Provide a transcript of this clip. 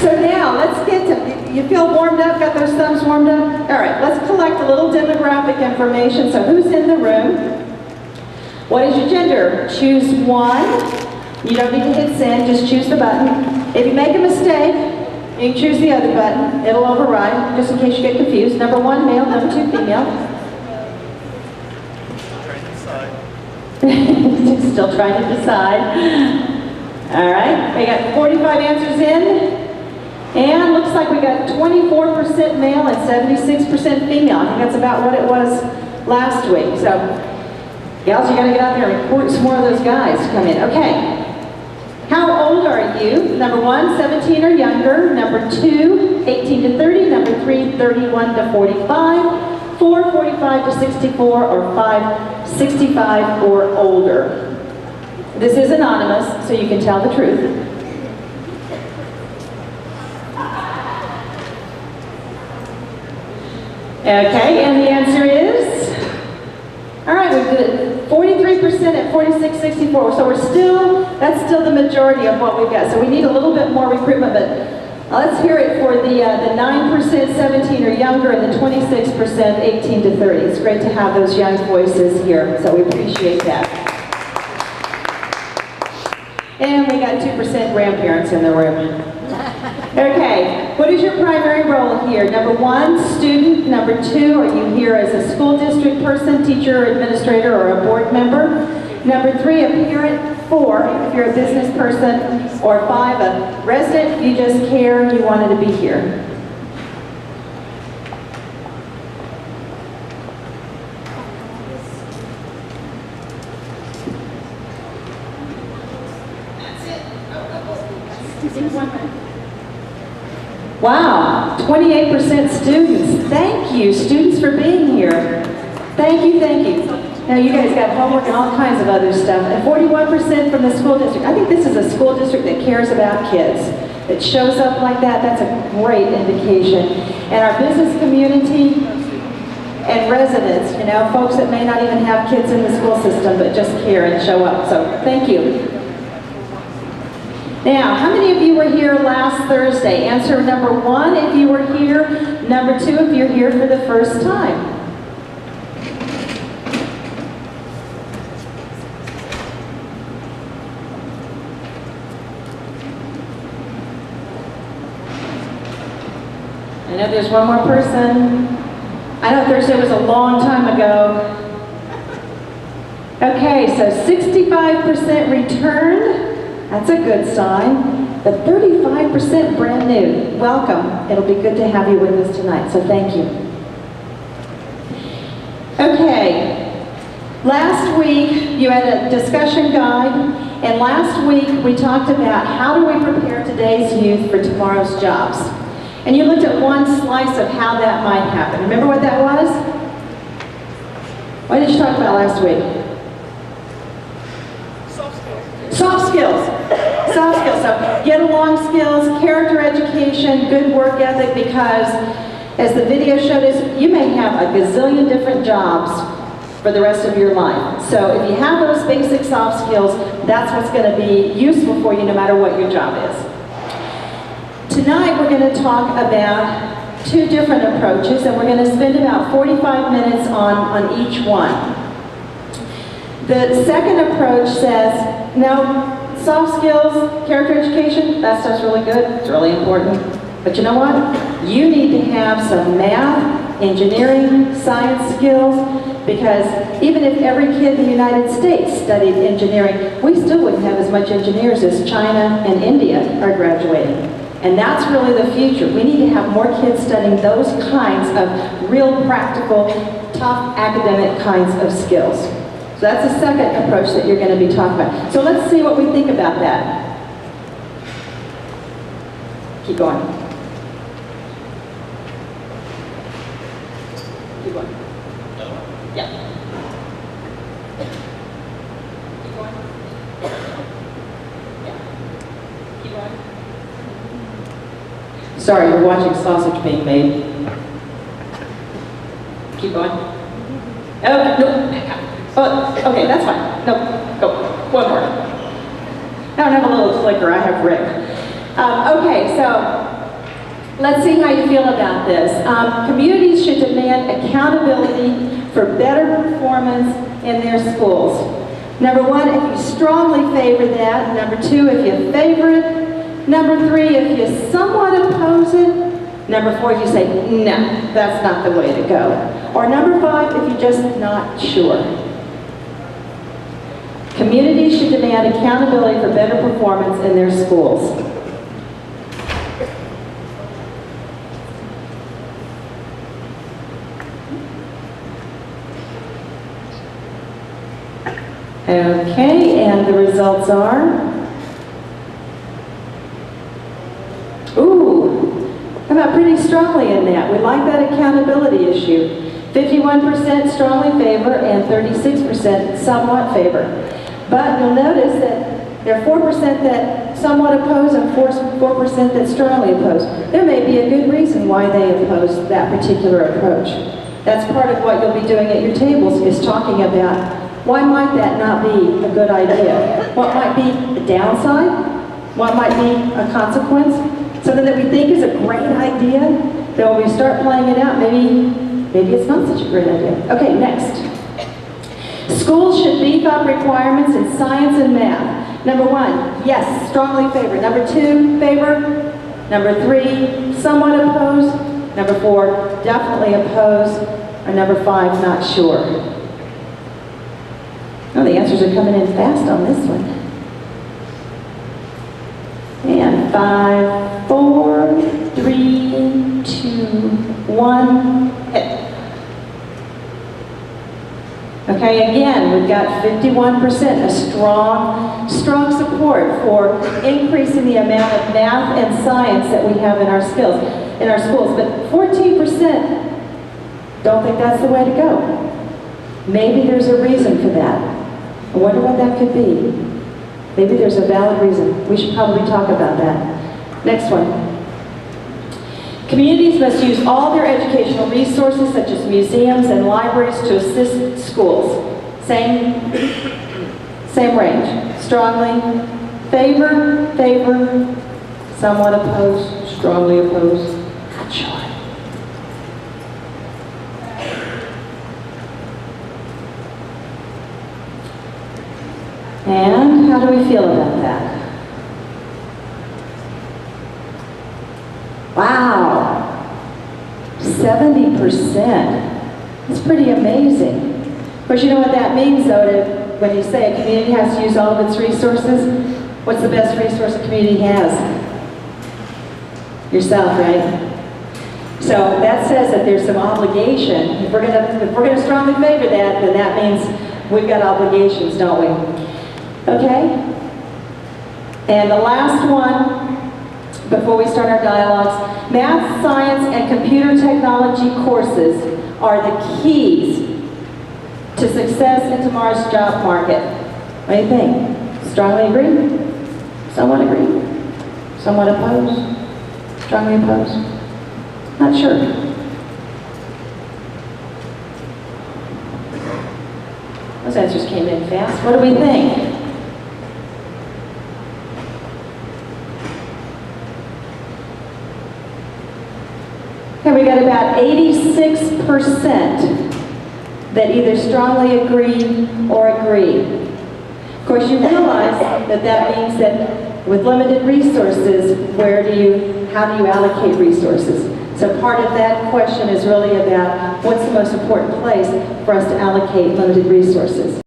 So now, let's get to, you feel warmed up, got those thumbs warmed up? All right, let's collect a little demographic information. So who's in the room? What is your gender? Choose one. You don't need to hit send, just choose the button. If you make a mistake, you can choose the other button. It'll override, just in case you get confused. Number 1, male. Number 2, female. Still trying to decide. All right, we got 45 answers in. And looks like we got 24% male and 76% female. I think that's about what it was last week. So, gals, you gotta get out there and recruit some more of those guys to come in. Okay. How old are you? Number 1, 17 or younger. Number 2, 18 to 30. Number 3, 31 to 45. 4, 45 to 64, or 5, 65 or older. This is anonymous, so you can tell the truth. Okay, and the answer is, all right, we did 43% at 46, 64. So that's still the majority of what we've got. So we need a little bit more recruitment, but let's hear it for the 9% 17 or younger and the 26% 18 to 30. It's great to have those young voices here, so we appreciate that. And we got 2% grandparents in the room. Okay, what is your primary role here? Number 1, student. Number 2, are you here as a school district person, teacher, administrator, or a board member? Number 3, a parent. 4, if you're a business person. Or 5, a resident, you just care, you wanted to be here. Wow, 28% students. Thank you, students, for being here. Thank you, thank you. Now you guys got homework and all kinds of other stuff. And 41% from the school district. I think this is a school district that cares about kids. It shows up like that, that's a great indication. And our business community and residents, you know, folks that may not even have kids in the school system but just care and show up. So thank you. Now, how many of you were here last Thursday? Answer number 1 if you were here. Number 2 if you're here for the first time. I know there's one more person. I know Thursday was a long time ago. Okay, so 65% returned. That's a good sign. But 35% brand new. Welcome. It'll be good to have you with us tonight, so thank you. Okay, last week you had a discussion guide, and last week we talked about how do we prepare today's youth for tomorrow's jobs. And you looked at one slice of how that might happen. Remember what that was? What did you talk about last week? Soft skills. Soft skills. Soft skills. So get along skills, character education, good work ethic, because as the video showed us, you may have a gazillion different jobs for the rest of your life. So if you have those basic soft skills, that's what's going to be useful for you no matter what your job is. Tonight we're going to talk about 2 different approaches, and we're going to spend about 45 minutes on each one. The second approach says, no, soft skills, character education, that stuff's really good, it's really important. But you know what? You need to have some math, engineering, science skills, because even if every kid in the United States studied engineering, we still wouldn't have as much engineers as China and India are graduating. And that's really the future. We need to have more kids studying those kinds of real practical, tough academic kinds of skills. So that's the second approach that you're going to be talking about. So let's see what we think about that. Keep going. Keep going. Yeah. Keep going. Yeah. Keep going. Sorry, you're watching sausage being made. Keep going. Oh, no. Oh, okay, that's fine. No, go. One more. I don't have a little clicker, I have Rick. Okay, so Let's see how you feel about this. Communities should demand accountability for better performance in their schools. Number one, if you strongly favor that. Number two, if you favor it. Number three, if you somewhat oppose it. Number four, if you say, no, that's not the way to go. Or number five, if you're just not sure. Communities should demand accountability for better performance in their schools. Okay, and the results are, come out pretty strongly in that. We like that accountability issue. 51% strongly favor and 36% somewhat favor. But you'll notice that there are 4% that somewhat oppose and 4% that strongly oppose. There may be a good reason why they oppose that particular approach. That's part of what you'll be doing at your tables, is talking about why might that not be a good idea? What might be a downside? What might be a consequence? Something that we think is a great idea, that when we start playing it out, maybe it's not such a great idea. Okay, next. Schools should beef up requirements in science and math. Number one, yes, strongly favor. Number two, favor. Number three, somewhat oppose. Number four, definitely oppose. Or number five, not sure. Oh, the answers are coming in fast on this one. And 5, 4, 3, 2, 1, hit. Okay, again, we've got 51%, a strong support for increasing the amount of math and science that we have in our schools. But 14% don't think that's the way to go. Maybe there's a reason for that. I wonder what that could be. Maybe there's a valid reason. We should probably talk about that. Next one. Communities must use all their educational resources, such as museums and libraries, to assist schools. Same range. Strongly favor, somewhat oppose, strongly oppose, not sure. And how do we feel about that? Wow, 70%. That's pretty amazing. Of course, you know what that means, though, when you say a community has to use all of its resources. What's the best resource a community has? Yourself, right? So that says that there's some obligation. If we're gonna strongly favor that, then that means we've got obligations, don't we? Okay? And the last one, before we start our dialogues, math, science, and computer technology courses are the keys to success in tomorrow's job market. What do you think? Strongly agree? Somewhat agree? Somewhat oppose? Strongly oppose? Not sure. Those answers came in fast. What do we think? Okay, we got about 86% that either strongly agree or agree. Of course, you realize that means that with limited resources, how do you allocate resources? So part of that question is really about what's the most important place for us to allocate limited resources.